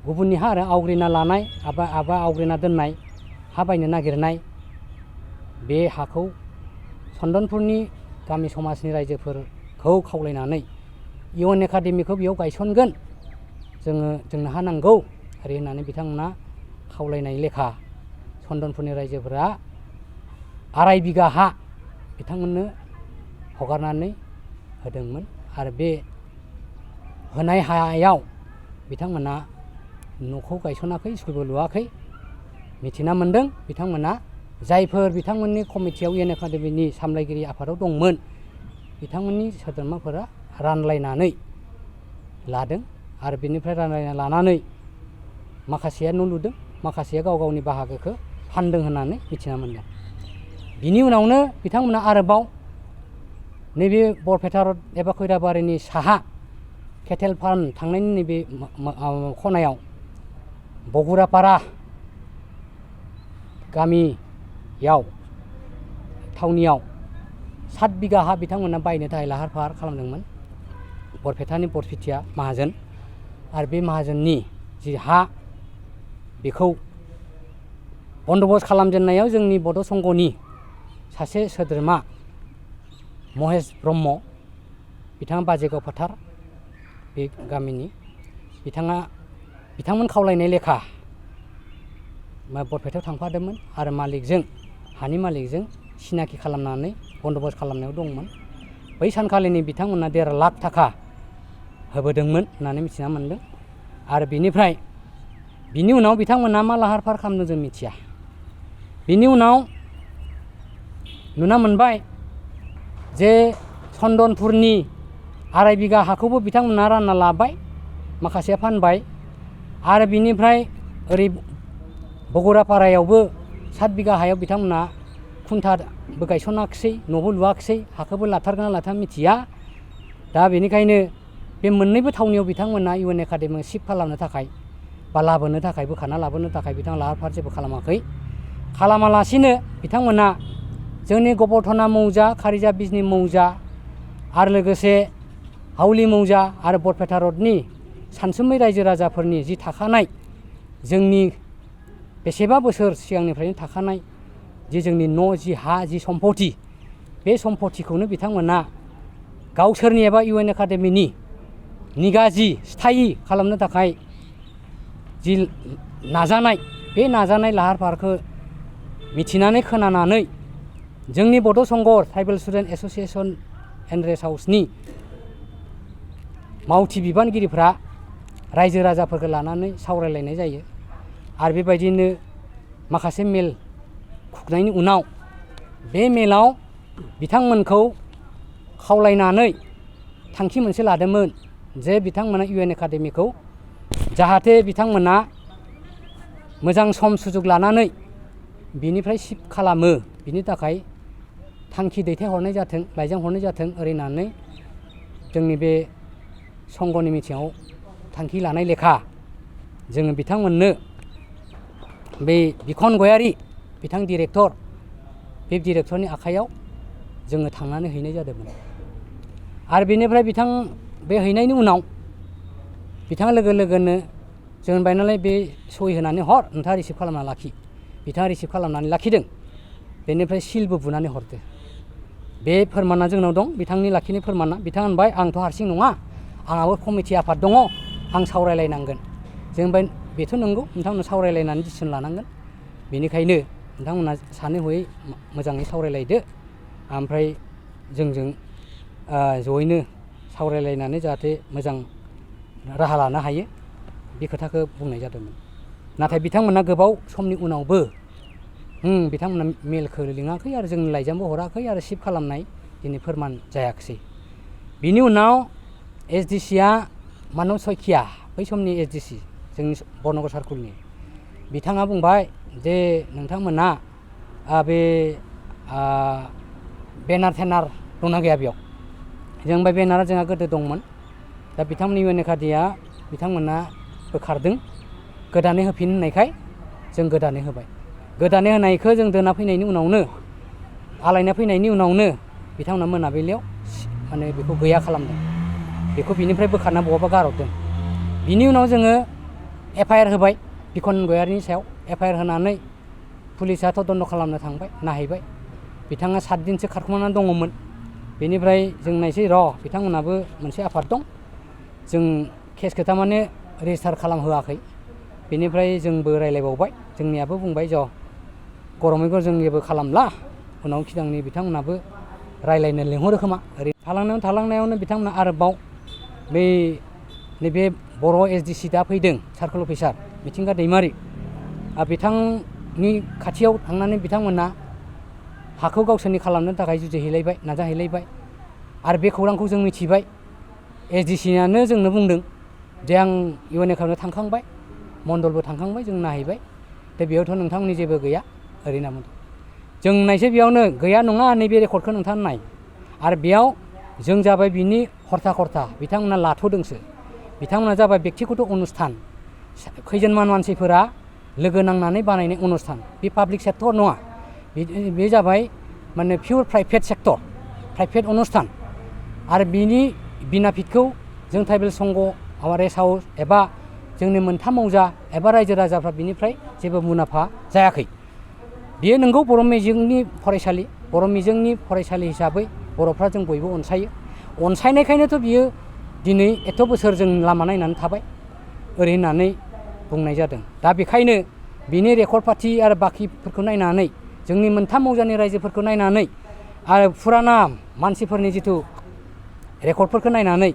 गुबुननि हा आरो आवग्रिना लानाय आबा आवग्रिना दोननाय हा बायनो नागिरनाय बे हाखौ चन्दनपुरनि गामि समाजनि रायजोफोरखौ खावलायनानै इउएन एकाडेमिखौ बेयाव गायसनगोन जोंनो हा नांगौ ओरै होननानै बिथांमोना खावलायनाय लेखा चन्दनपुरनि रायजोफोरा 2.5 बिगा हा बिथांमोननो हगारनानै होदोंमोन आरो बे होनाय हायाव बिथांमोना न'खौ गायसनाखै स्कुलबो लुवाखै मिथिना मोन्दों बिथांमोना जायफोर बिथांमोननि कमिटियाव इउएन एकाडेमिनि सामलायगिरि आफादाव दंमोन बिथांमोननि सोद्रोमाफोरा रानलायनानै लादों आरो बेनिफ्राय रानलायना लानानै माखासेया न' लुदों माखासेया गाव गावनि बाहागोखौ फानदों होननानै मिथिना मोन्दों। बिनि उनावनो बिथांमोना आरोबाव नैबे बरपेटा रड एबा खैराबारिनि साहा केटेल फार्म थांनायनि नैबे खनायाव बगुरापारा गामियाव थावनियाव 7 बिगा हा बिथांमोना बायनो थाखाय लाहार फाहार खालामदोंमोन बरपेटानि बरपेटिया माहाजोन आरो बे माहाजोननि जि हा बेखौ बन्दोबस्त खालामजेननायाव जोंनि बड' संघनि सासे सोद्रोमा महेश ब्रह्म बिथाङा बाजेगाव फोथार बे गामिनि बिथांमोन खावलायनाय लेखा बरपेटायाव थांफादोंमोन आरो हानि मालिकजों सिनाखि खालामनानै बन्दोबस्त खालामनायाव दंमोन। बै सानखालिनि बिथांमोना 1.5 लाख थाखा होबोदोंमोन होननानै मिथिना मोन्दों आरो बिनि उनाव बिथांमोना मा लाहार फाहार खालामदों जों मिथिया। बिनि उनाव नुना मोनबाय जे चन्दनपुरनि 2.5 बिगा हाखौबो बिथांमोना रानना लाबाय माखासेया फानबाय आरो बिनिफ्राय ओरै बगुरापारायावबो 7 बिगा हायाव बिथांमोना खुन्थाबो गायसनाखिसै न'बो लुवाखिसै हाखौबो लाथारगोन ना लाथारा मिथिया। दा बेनिखायनो बे मोननैबो थावनियाव बिथांमोना इउएन एकाडेमिखौ शिफ्ट खालामनो थाखाय बा लाबोनो थाखाय बोखारना लाबोनो थाखाय बिथाङा लाहार फाहार जेबो खालामालासिनो बिथांमोना जोंनि गबर्थना मौजा खारिजा बिजनि मौजा आरो लोगोसे हावलि मौजा आरो बरपेटा रडनि सानसुमै रायजो राजाफोरनि जि थाखानाय जोंनि बेसेबा बोसोर सिगांनिफ्रायनो थाखानाय जि जोंनि न' जि हा जि सम्पति बे सम्पतिखौनो बिथांमोना गावसोरनि एबा इउएन एकाडेमिनि निगाजि स्थायि खालामनो थाखाय जि नाजानाय बे नाजानाय लाहार फाहारखौ मिथिनानै खोनानानै जोंनि बड' संघ tribal student association and rest हाउसनि मावथि बिबानगिरिफ्रा रायजो राजाफोरखौ लानानै सावरायलायनाय जायो आरो बेबायदिनो माखासे मेल खुंनायनि उनाव बे मेलाव बिथांमोनखौ खावलायनानै थांखि मोनसे लादोंमोन जे बिथांमोना इउएन एकाडेमिखौ जाहाथे बिथांमोना मोजां सम सुजुग लानानै बिनिफ्राय शिफ्ट खालामो बिनि थाखाय थांखि दैथायहरनाय जाथों लाइजाम हरनाय जाथों ओरै होननानै जोंनि बे संघनि मिटिङाव थांखि लानाय लेखा जोङो बिथांमोननो बे बिखन गयारि बिथां डिरेक्टर बे डिरेक्टरनि आखायाव जोङो थांनानै हैनाय जादोंमोन आरो बेनिफ्राय बे हैनायनि उनाव बिथाङा लोगोनो जों होनबाय नालाय बे सहि होनानै हर नोंथाङा रिसिभ खालामना लाखि बिथाङा रिसिभ खालामनानै लाखिदों बेनिफ्राय सिलबो बुनानै हरदो बे फोरमाना जोंनाव दं बिथांनि लाखिनाय फोरमाना बिथाङा होनबाय आंथ' हारसिं नङा आंहाबो कमिटि आफाद दङ आं सावरायलायनांगोन जों होनबाय बेथ' नंगौ नोंथांमोना सावरायलायनानै डिसिसन लानांगोन बेनिखायनो नोंथांमोना सानै हयै मोजाङै सावरायलायदो ओमफ्राय जोंजों जयैनो सावरायलायनानै जाहाथे मोजां राहा लानो हायो बे खोथाखौ बुंनाय जादोंमोन। नाथाय बिथांमोना गोबाव समनि उनावबो बिथांमोना मेलखौ लिङाखै आरो जोंनि लाइजामबो हराखै आरो शिफ्ट खालामनाय दिनै फोरमान जायाखिसै। बिनि उनाव एसडिसिआ मानब सयखिया बै समनि एसडिसि जोंनि बरनगर सार्कुलनि बिथाङा बुंबाय जे नोंथांमोना बे बेनार थेनार दंना गैया बेयाव जों बे बेनारा जोंहा गोदो दंमोन दा बिथांमोननि इउएन एकाडेमिया बिथांमोना बोखारदों गोदानै होफिन होननायखाय जों गोदानै होबाय गोदानै होनायखौ जों दोना फैनायनि उनावनो आलायना फैनायनि उनावनो बिथांमोना मोनाबिलियाव माने बेखौ गैया खालामदों बेखौ बिनिफ्राय बोखारना बहाबा गारहरदों। बिनि उनाव जोङो FIR होबाय बिखन गयारिनि सायाव FIR होनानै पुलिसा तदन्त खालामनो थांबाय नायहैबाय बिथाङा 7 दिनसो खारखुमानानै दङमोन बेनिफ्राय जों नायसै बिथांमोनाबो मोनसे आफाद दं जों केसखौ थारमाने रेजिस्टार खालामहोआखै बेनिफ्राय जोंबो रायलायबावबाय जोंनियाबो बुंबाय गरमैगो जों जेबो खालामला उनाव खिदांनि बिथांमोनाबो रायलायनो लिंहरो खोमा ओरै थालांनायावनो बिथांमोना आरोबाव नैबे बर' SDC दा फैदों सार्कोल अफिसार मिथिंगा दैमारि बिथांनि खाथियाव थांनानै बिथांमोना हाखौ गावसोरनि खालामनो थाखाय जुजिहैलायबाय नाजाहैलायबाय आरो बे खौरांखौ जों मिथिबाय SDC-यानो जोंनो बुंदों जे आं UN एकाउन्टआव थांखांबाय मण्डलबो थांखांबाय जों नायहैबाय दा बेयावथ' नोंथांमोननि जेबो गैया ओरै होनना बुंदों जों नायसै बेयावनो गैया नङा नैबे रेकर्डखौ नोंथाङा नाय आरो बेयाव जों जाबाय बिनि हर्ता बिथांमोना लाथ'दोंसो बिथांमोना जाबाय बेक्तिगत अनुस्थान खैजोनमान मानसिफोरा लोगो नांनानै बानायनाय अनुस्थान बे पाब्लिक सेक्टर नङा बे जाबाय माने पियर प्राइभेट सेक्टर प्राइभेट अनुस्थान आरो बिनि बिनाफिटखौ जों ट्राइबेल संघ रेस्ट हाउस एबा जोंनि मोनथाम मौजा एबा रायजो राजाफ्रा बिनिफ्राय जेबो मुलाम्फा जायाखै बियो नंगौ बर' मिजिंनि फरायसालि हिसाबै बर'फ्रा जों बयबो अनसायनायखायनोथ' बियो दिनै एथ' बोसोर जों लामा नायनानै थाबाय ओरै होननानै बुंनाय जादों दा बेखायनो बिनि रेकर्ड पार्टि आरो बाखिफोरखौ नायनानै जोंनि मोनथाम मौजानि रायजोफोरखौ नायनानै आरो फुराना मानसिफोरनि जिथु रेकर्डफोरखौ नायनानै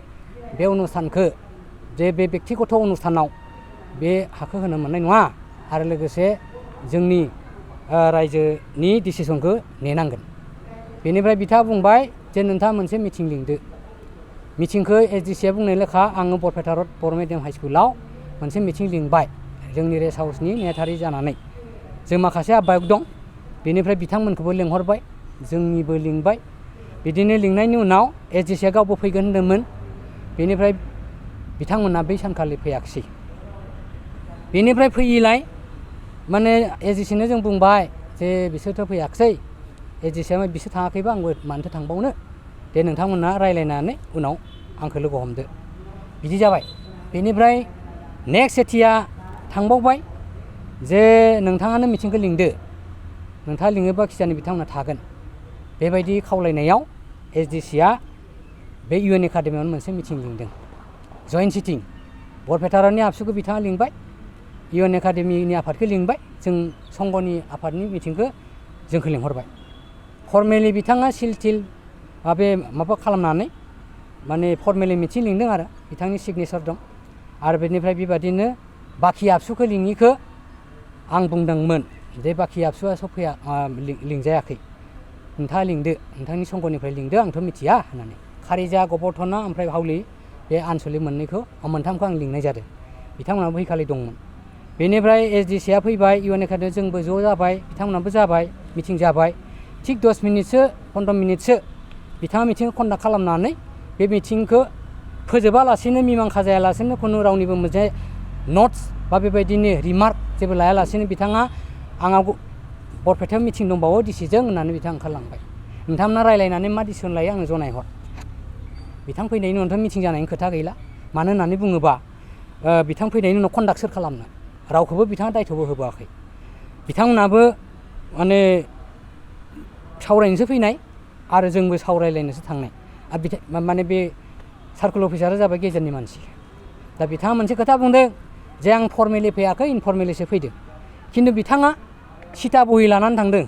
बे अनुस्थानखौ जे बे बेक्तिगत अनुस्थानाव बे हाखौ होनो मोननाय नङा आरो लोगोसे जोंनि रायजोनि डिसिसनखौ नेनांगोन बेनिफ्राय बिथाङा बुंबाय जे नोंथाङा मोनसे मिटिं लिंदो मिटिंखौ SDC-आ बुंनाय लेखा आङो बरपेटा रड बर' मिडियाम हाइ स्कुलाव मोनसे मिटिं लिंबाय जोंनि रेस्ट हाउसनि नेहाथारि जानानै जों माखासे आबायक दं बेनिफ्राय बिथांमोनखौबो लिंहरबाय जोंनिबो लिंबाय बिदिनो लिंनायनि उनाव SDC-आ गावबो फैगोन होनदोंमोन बेनिफ्राय बिथांमोना बै सानखालि फैयाखिसै बेनिफ्राय फैयिलाय माने SDC-नो जों बुंबाय जे बिसोरथ' फैयाखिसै SDC-आ बिसोर थाङाखैबा आंबो मानोथो थांबावनो दे नोंथांमोना रायलायनानै उनाव आंखौ लोगो हमदो बिदि जाबाय बेनिफ्राय नेक्स्ट सेथिया थांबावबाय जे नोंथाङानो मिटिंखौ लिंदो नोंथाङा लिङोबा खिजानि बिथांमोना थागोन बेबायदि खावलायनायाव SDC-आ बे UN एकाडेमियावनो मोनसे मिटिं लिंदों जयेन्ट सिटिं बरपेटानि आबसुखौ बिथाङा लिंबाय UN एकाडेमिनि आफादखौ लिंबाय जों संघनि आफादनि मिटिंखौ जोंखौ लिंहरबाय फर्मेलि बिथाङा सिल थिल माबा खालामनानै माने फर्मेलि मिटिं लिंदों आरो बिथांनि सिगनेसार दं आरो बेनिफ्राय बेबादिनो बाखि आबसुखौ लिङिखौ आं बुंदोंमोन जे बाखि आबसुआ सफैया लिंजायाखै नोंथाङा लिंदो नोंथांनि संघनिफ्राय लिंदो आंथ' मिथिया होननानै खारिजा गबर्थना ओमफ्राय हावलि बे आनसलिक मोनथामखौ आं लिंनाय जादों बिथांमोनाबो फैखालि दंमोन बेनिफ्राय SDC-आ फैबाय UN एकाडेमियाव जोंबो ज' जाबाय बिथांमोनाबो जाबाय मिटिं जाबाय थिग 10 मिनिटसो 15 मिनिटसो बिथाङा मिटिंखौ कन्डाक्ट खालामनानै बे मिटिंखौ फोजोबालासिनो मिमांसा जायालासिनो खुनु रावनिबो मोनसे नट्स बा बेबायदिनो रिमार्क जेबो लायालासिनो बिथाङा आंहा बरपेटायाव मिटिं दंबावो डिसिजों होननानै बिथाङा ओंखारलांबाय नोंथांमोना रायलायनानै मा डिसिसन लायो आंनो जनायहर बिथां फैनायनि उनावथ' मिटिं जानायनि खोथा गैला मानो होननानै बुङोबा बिथां फैनायनि उनाव कन्डाक्ट सोर खालामनो रावखौबो बिथाङा दायथ'बो होबोआखै बिथांमोनाबो माने सावरायनोसो फैनाय आरो जोंबो सावरायलायनोसो थांनाय आरो माने बे सार्कोल अफिसारा जाबाय गेजेरनि मानसि दा बिथाङा मोनसे खोथा बुंदों जे आं फर्मेलि फैयाखै इनफर्मेलिसो फैदों खिन्थु बिथाङा सिटा बहि लानानै थांदों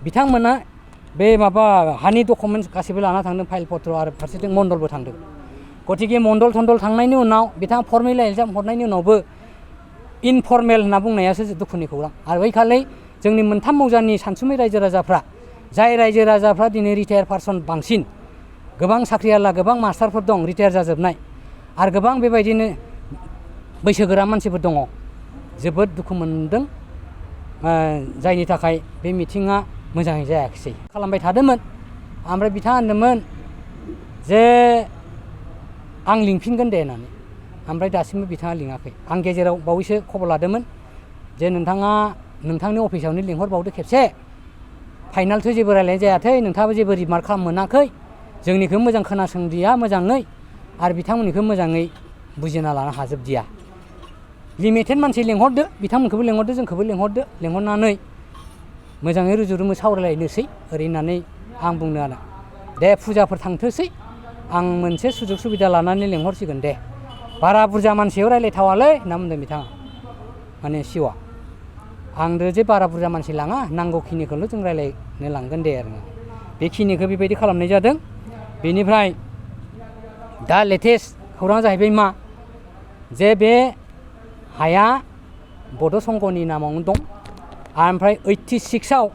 बिथांमोना बे माबा हानि डकुमेन्टस गासैबो लाना थांदों फाइल पत्र आरो फारसेथिं मण्डलबो थांदों गतिके मण्डल थण्डल थांनायनि उनाव बिथाङा फर्मेल एग्जाम हरनायनि उनावबो इनफर्मेल होनना बुंनायासो दुखुनि खौरां आरो बैखालि जोंनि मोनथाम मौजानि सानसुमै रायजो राजाफ्रा जाय रायजो राजाफ्रा दिनै रिटायार पारसन बांसिन गोबां साख्रियाला गोबां मास्टारफोर दं रिटायार जाजोबनाय आरो गोबां बेबायदिनो बैसोगोरा मानसिफोर दङ जोबोद दुखु मोनदों जायनि थाखाय बे मिटिङा मोजाङै जायाखिसै खालामबाय थादोंमोन ओमफ्राय बिथाङा होनदोंमोन जे आं लिंफिनगोन दे होननानै ओमफ्राय दासिमबो बिथाङा लिङाखै आं गेजेराव बावैसो खबर लादोंमोन जे नोंथाङा नोंथांनि अफिसावनो लिंहरबावदो खेबसे फाइनालथ' जेबो रायलायनाय जायाखै नोंथाङाबो जेबो रिमार्क खालाम मोनाखै जोंनिखौ मोजां खोनासंदिया मोजाङै आरो बिथांमोननिखौ मोजाङै बुजिना लानो हाजोबदिया लिमिटेड मानसि लेंहरदो बिथांमोनखौबो लेंहरदो जोंखौबो लेंहरदो लेंहरनानै मोजाङै रुजु रुमु सावरायलायनोसै ओरै होननानै आं बुंनो आरो दे फुजाफोर थांथोंसै आं मोनसे सुजुग सुबिदा लानानै लेंहरसिगोन दे बारा बुरजा मानसियाव रायलायथावालै होनना बुंदों बिथाङा माने सिअ'आ आंदो जे बारा बुरजा मानसि लाङा नांगौखिनिखौल' जों रायलायनो लांगोन दे आरो बेखिनिखौ बेबायदि खालामनाय जादों बेनिफ्राय दा लेटेस्ट खौराङा जाहैबाय मा जे बे हाया बड' संघनि नामावनो दं ओमफ्राय 86आव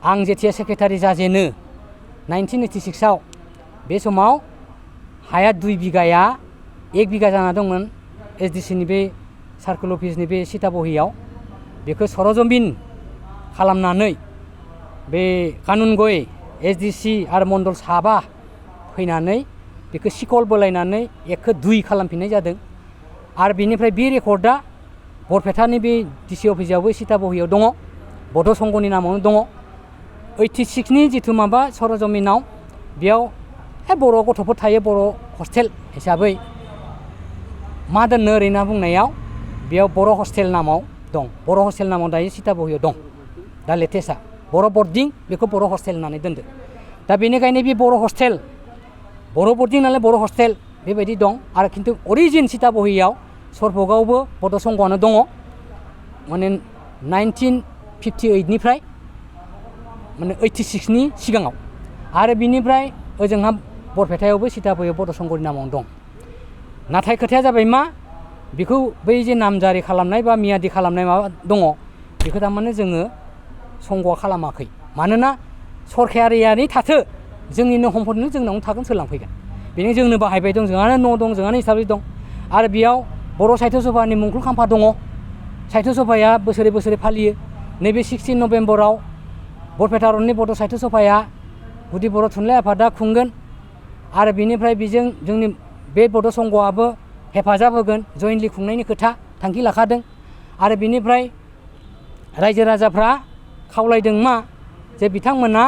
आं जेथिया सेक्रेटारि जाजेनो 1986आव बे समाव हाया 2 बिगाया 1 बिगा जाना दंमोन एसडिसिनि बे सार्कोल अफिसनि बे सिताबहियाव बेखौ सरजमिन खालामनानै बे कानुनगय एसडिसि आरो मण्डल साबा फैनानै बेखौ सिकल बोलायनानै 1खौ 2 खालामफिननाय जादों आरो बेनिफ्राय बे रेकर्डआ बरपेटानि बे डिसि अफिसावबो सिताबहियाव दङ बड' संघनि नामावनो दङ 86नि जिथु माबा सरजमिनाव बेयाव बर' गथ'फोर थायो बर' हस्टेल हिसाबै मा दोननो ओरैनो बुंनायाव बेयाव बर' हस्टेल नामाव दं बर' हस्टेल नामाव दायो सिताबहियाव दं दा लेटेस्टआ बर' बर्डिं बेखौ बर' हस्टेल होननानै दोनदो दा बेनिखायनो बे बर' हस्टेल बर' बर्डिं नालाय बर' हस्टेल बेबायदि दं आरो खिन्थु अरिजिन सिताबहियाव सरभोगावबो बड' संघआनो दङ माने 1958निफ्राय माने 86नि सिगाङाव आरो बिनिफ्राय ओजोंहा बरपेटायावबो सिताबहियाव बड' संघनि नामावनो दं नाथाय खोथाया जाबाय मा बेखौ बै जे नामजारि खालामनाय बा मियादि खालामनाय माबा दङ बेखौ थारमाने जोङो संघआ खालामाखै मानोना सरकारियानो थाथो जोंनिनो सम्पतिनो जोंनावनो थागोन सोलांफैगोन बेनो जोंनो बाहायबाय दं जोंहानो न' दं जोंहानो इस्टाब्लिस दं आरो बेयाव बर' साहित्य सभानि मुंख्लं खाम्फा दङ साहित्य सभाया बोसोरे बोसोरे फालियो नैबे 16 नभेम्बराव बरपेटा रननि बड' साहित्य सभाया गुदि बर' थुनलाइ आफादा खुंगोन आरो बेनिफ्राय बेजों जोंनि बे बड' संघआबो हेफाजाब होगोन जयेन्टलि खुंनायनि खोथा थांखि लाखादों आरो बेनिफ्राय रायजो राजाफ्रा खावलायदों मा जे बिथांमोना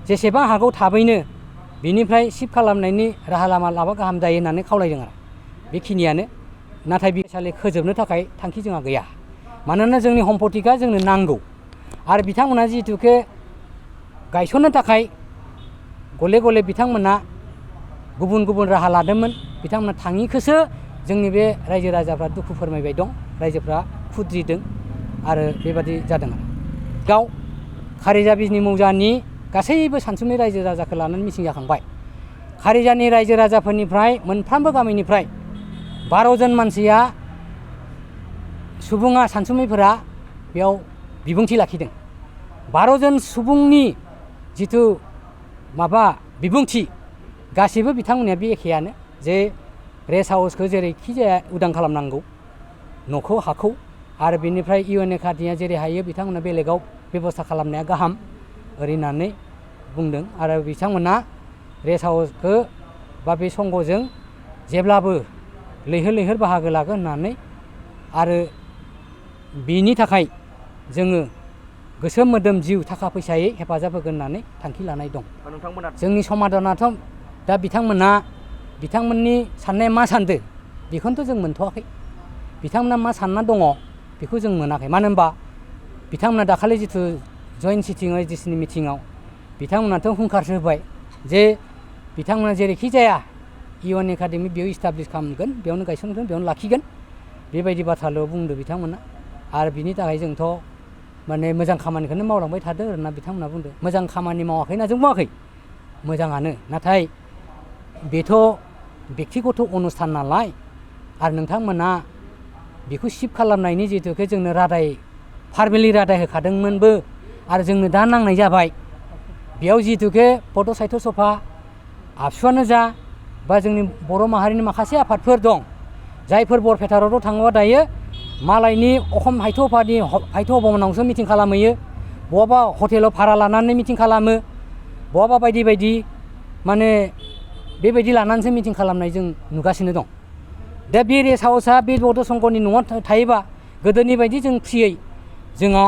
जेसेबां हागौ थाबैनो बिनिफ्राय शिफ्ट खालामनायनि राहा लामा लाबा गाहाम जायो होननानै खावलायदों आरो बेखिनियानो नाथाय बिसाले खोजोबनो थाखाय थांखि जोंहा गैया मानोना जोंनि सम्पतिखौ जोंनो नांगौ आरो बिथांमोना जिहेतुके गायसननो थाखाय गले गले बिथांमोना गुबुन गुबुन राहा लादोंमोन बिथांमोना थाङिखौसो जोंनि बे रायजो राजाफ्रा दुखु फोरमायबाय दं रायजोफ्रा खुद्रिदों आरो बेबादि जादों आरो गाव खारिजा बिजनि मौजानि गासैबो सानसुमै रायजो राजाखौ लानानै मिथिं जाखांबाय खारिजानि रायजो राजाफोरनिफ्राय मोनफ्रोमबो गामिनिफ्राय 12 जन मानसिया सुबुङा सानसुमैफोरा बेयाव बिबुंथि लाखिदों 12 जन सुबुंनि जिथु माबा बिबुंथि गासैबो बिथांमोननिया बे एखेयानो जे रेस्ट हाउसखौ जेरैखि जाया उदां खालामनांगौ न'खौ हाखौ आरो बेनिफ्राय इउएन एकाडेमिया जेरै हायो बिथांमोना बेलेगाव बेबस्था खालामनाया गाहाम ओरै होननानै बुंदों आरो बिथांमोना रेस्ट हाउसखौ बा बे संघजों जेब्लाबो लैहोर लैहोर बाहागो लागोन होननानै आरो बिनि थाखाय जोङो गोसो मोदोम जिउ थाखा फैसायै हेफाजाब होगोन होननानै थांखि लानाय दं जोंनि समाधानाथ' दा बिथांमोननि साननाया मा सानदों बेखौनोथ' जों मोनथ'वाखै बिथांमोना मा सानना दङ बेखौ जों मोनाखै मानो होनबा बिथांमोना दाखालि जिथु जयेन्ट सिटिं एसडिसिनि मिटिङाव बिथांमोनाथ' हुंखारसो होबाय जे बिथांमोना जेरैखि जाया इउएन एकाडेमि बेयाव इस्टाब्लिस खालामगोन बेयावनो गायसनगोन बेयावनो लाखिगोन बेबायदि बाथ्राल' बुंदो बिथांमोना आरो बिनि थाखाय जोंथ' माने मोजां खामानिखौनो मावलांबाय थादों होनना बिथांमोना बुंदों मोजां खामानि मावाखै होनना जों बुङाखै मोजाङानो नाथाय बेथ' बेक्तिगत अनुस्थान नालाय आरो नोंथांमोना बेखौ शिफ्ट खालामनायनि जिहेतुके जोंनो रादाय फारमेलि रादाय होखादोंमोनबो आरो जोंनो दा नांनाय जाबाय बेयाव जिहेतुके बड' साहित्य सभा आबसुआनो जा बा जोंनि बर' माहारिनि माखासे आफादफोर दं जायफोर बरपेटा रडआव थाङोबा दायो मालायनि अखम साहित्य सभानि साहित्य भबनावसो मिटिं खालामहैयो बहाबा हटेलाव भारा लानानै मिटिं खालामो बहाबा बायदि बायदि माने बेबायदि लानानैसो मिटिं खालामनाय जों नुगासिनो दं दा बे रेस्ट हाउसआ बे बड' संघनि न'आव थायोबा गोदोनि बायदि जों फ्रियै जोंहा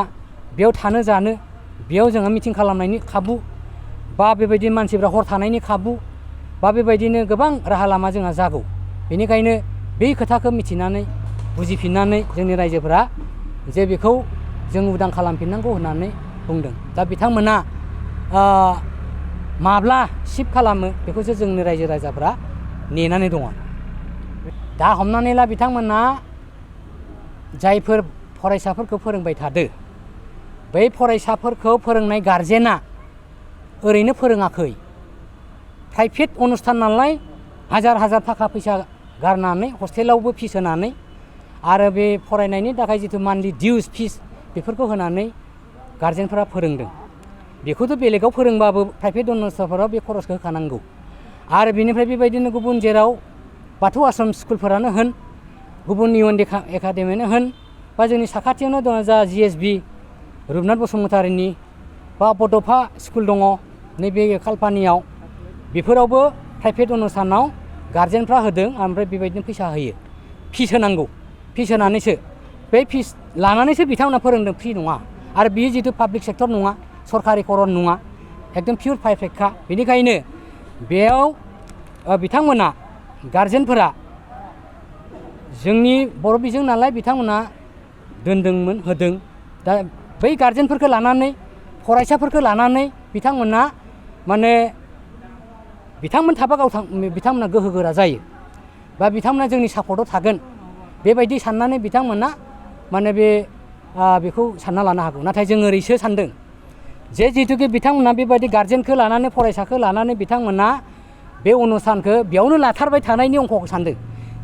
बेयाव थानो जानो बेयाव जोंहा मिटिं खालामनायनि खाबु बा बेबायदि मानसिफ्रा हर थानायनि खाबु बा बेबायदिनो गोबां राहा लामा जोंहा जागौ बेनिखायनो बे खोथाखौ मिथिनानै बुजिफिननानै जोंनि रायजोफोरा जे बेखौ जों उदां खालामफिननांगौ होननानै बुंदों। दा बिथांमोना माब्ला शिफ्ट खालामो बेखौसो जोंनि रायजो राजाफ्रा नेनानै दङ। दा हमनानै ला बिथांमोना जायफोर फरायसाफोरखौ फोरोंबाय थादो बै फरायसाफोरखौ फोरोंनाय गारजेना ओरैनो फोरोङाखै। प्राइभेट अनुस्थान नालाय हाजार हाजार थाखा फैसा गारनानै हस्टेलावबो फिस होनानै आरो बे फरायनायनि थाखाय जिथु मान्थलि डिउस फिस बेफोरखौ होनानै गारजेनफोरा फोरोंदों। बेखौथ' बेलेगाव फोरोंबाबो प्राइभेट अनुस्थानफोराव बे खरसखौ होखानांगौ। आरो बेनिफ्राय बेबायदिनो गुबुन जेराव बाथौ आश्रम स्कुलफोरानो होन गुबुन इउएन एकाडेमियानो होन बा जोंनि साखाथियावनो दङ जा जिएसबि रुपनाथ बसुमतारीनि बा बड'फा स्कुल दङ नैबे खालपानियाव बेफोरावबो प्राइभेट अनुस्थानाव गारजेनफ्रा होदों ओमफ्राय बेबायदिनो फैसा होयो। फिस होनांगौ। फिस होनानैसो बे फिस लानानैसो बिथांमोना फोरोंदों, फ्रि नङा। आरो बियो जिथु पाब्लिक सेक्टर नङा सरकारि खरन नङा एकदम पियर प्राइभेटखा। बेनिखायनो बेयाव बिथांमोना गारजेनफोरा जोंनि बर' बिजों नालाय बिथांमोना दोनदोंमोन होदों। दा बै गारजेनफोरखौ लानानै फरायसाफोरखौ लानानै बिथांमोना माने बिथांमोन थाबा बिथांमोना गोहो गोरा जायो बा बिथांमोना जोंनि सापर्टआव थागोन बेबायदि साननानै बिथांमोना माने बेखौ सानना लानो हागौ। नाथाय जों ओरैसो सानदों जे जिहेतुके बिथांमोना बेबायदि गारजेनखौ लानानै फरायसाखौ लानानै बिथांमोना बे अनुस्थानखौ बेयावनो लाथारबाय थानायनि अंखखौ सानदों।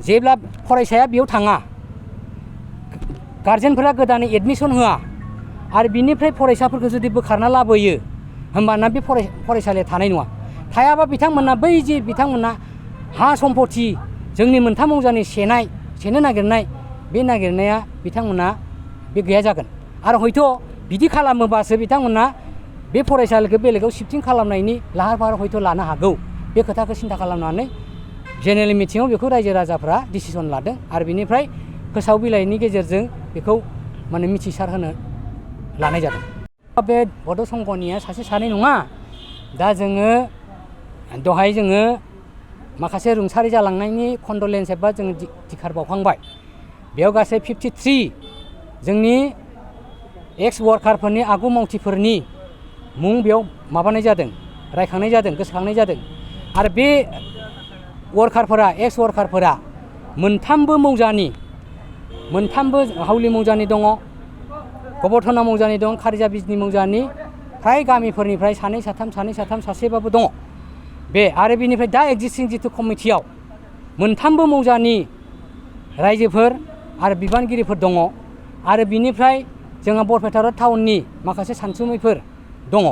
जेब्ला फरायसाया बेयाव थाङा गारजेनफोरा गोदानै एडमिसन होआ आरो बिनिफ्राय फरायसाफोरखौ जुदि बोखारना लाबोयो होमबाना बे फरायसालिया थानाय नङा। थायाबा बिथांमोना बै जे बिथांमोना हा सम्पति जोंनि मोनथाम मौजानि सेनो नागिरनाय बे नागिरनाया बिथांमोना बे गैया जागोन। आरो हयथ' बिदि खालामोबासो बिथांमोना बे फरायसालिखौ बेलेगाव शिफ्टिं खालामनायनि लाहार फाहार हयथ' लानो हागौ। बे खोथाखौ सिन्था खालामनानै जेनेरेल मिटिङाव बेखौ रायजो राजाफ्रा डिसिसन लादों आरो बिनिफ्राय फोसाव बिलाइनि गेजेरजों बेखौ माने मिथिसार होनो लानाय जादों। बे बड' संघनिया सासे सानै नङा। दा जोङो दहाय जोङो माखासे रुंसारि जालांनायनि कन्डलेन्स एबा जोङो धिखार बावखांबाय। बेयाव गासै 53 जोंनि एक्स वार्कारफोरनि आगु मावथिफोरनि मुं बेयाव माबानाय जादों, रायखांनाय जादों, गोसोखांनाय जादों। आरो बे वार्कारफोरा एक्स वार्कारफोरा मोनथामबो हाउलि मौजानि दङ, गबर्थना मौजानि दं, खारिजा बिजनि मौजानि फ्राय गामिफोरनिफ्राय सानै साथाम सासेबाबो दङ। बे आरो बिनिफ्राय दा एक्जिस्टिं जिथु कमिटियाव मोनथामबो मौजानि रायजोफोर आरो बिबानगिरिफोर दङ। आरो बिनिफ्राय जोंहा बरपेटा टाउननि माखासे सानसुमैफोर दङ।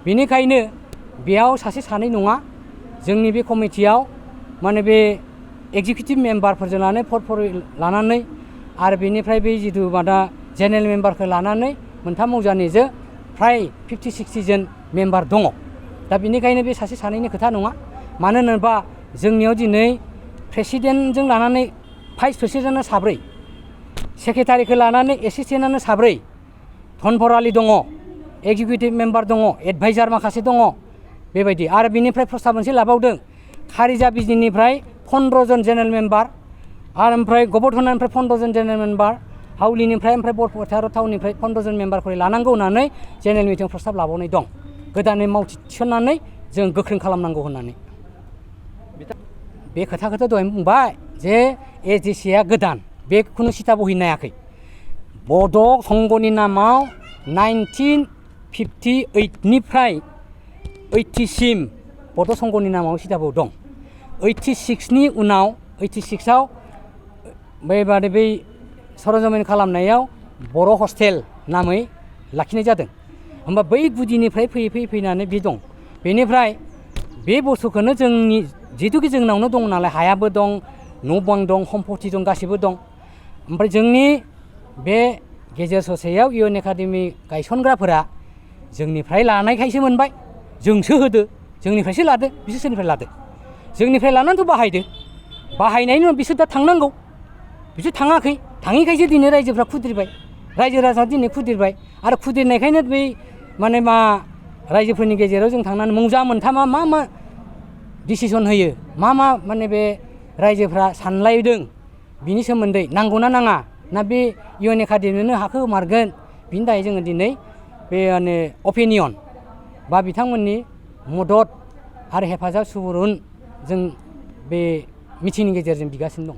बेनिखायनो बेयाव सासे सानै नङा। जोंनि बे कमिटियाव माने बे एक्जिकिउटिभ मेम्बारफोरजों लानानै आरो बेनिफ्राय बे जिथु मादा जेनेरेल मेम्बारखौ लानानै मोनथाम मौजानिजों फ्राय 50-60 जन मेम्बार दङ। दा बेनिखायनो बे सासे सानैनि खोथा नङा। मानो होनोबा जोंनियाव दिनै प्रेसिडेन्टजों लानानै भाइस प्रेसिडेन्टआ 3, सेक्रेटारिखौ लानानै एसिस्टेन्टआनो 3, धनपरालि दङ, एक्जिकिउटिभ मेम्बार दङ, एडभाइजार माखासे दङ बेबायदि। आरो बिनिफ्राय प्रस्ताब मोनसे लाबावदों खारिजा बिजनिनिफ्राय 15 जन जेनेरेल मेम्बार आरो ओमफ्राय गबर्थनानिफ्राय 15 जन जेनेरेल मेम्बार, हाउलिनिफ्राय ओमफ्राय बरपेटा टाउननिफ्राय 15 जन मेम्बारखौ लानांगौ होननानै जेनेरेल मिटिं प्रस्ताब लाबावनाय दं। गोदानै मावथि थिसननानै जों गोख्रों खालामनांगौ होननानै। बे खोथाखौथ' दहाय बुंबाय जे एसडिसिआ गोदान, बे खुनु सिथा बहि नायाखै। बड' संघनि नामाव 1958निफ्राय 80 सिम बड' संघनि नामाव सिथा बहि दं। 86नि उनाव 86आव बेबादि बै सरजमिन खालामनायाव बर' हस्टेल नामै लाखिनाय जादों। होमबा बै गुदिनिफ्राय फैनानै बे दं। बेनिफ्राय बे बुस्थुखौनो जोंनि जिहेतुके जोंनावनो दं नालाय, हायाबो दं, न' बां दं, सम्पति दं, गासिबो दं। ओमफ्राय जोंनि बे गेजेर ससेयाव इउएन एकाडेमि गायसनग्राफोरा जोंनिफ्राय लानायखायसो मोनबाय। जोंसो होदो, जोंनिफ्रायसो लादो, बिसोर सोरनिफ्राय लादो? जोंनिफ्राय लानानैथ' बाहायदो। बाहायनायनि उनाव बिसोर दा थांनांगौ, बिसोर थाङाखै। थाङैखायसो दिनै रायजोफ्रा खुद्रिबाय, रायजो राजाफ्रा दिनै खुद्रिबाय। आरो खुद्रिनायखायनो बै माने रायजोफोरनि गेजेराव जों थांनानै मौजा मोनथामा मा डिसिसन होयो, मा माने बे रायजोफ्रा सानलायदों बिनि सोमोन्दै नांगौना नाङा ना बे UN एकाडेमिनो हाखौ होमारगोन बिनि थाखाय जोङो दिनै बे माने अपिनियन बा बिथांमोननि मदद आरो हेफाजाब सुबुरुन जों बे मिथिंनि गेजेरजों बिगासिनो दं।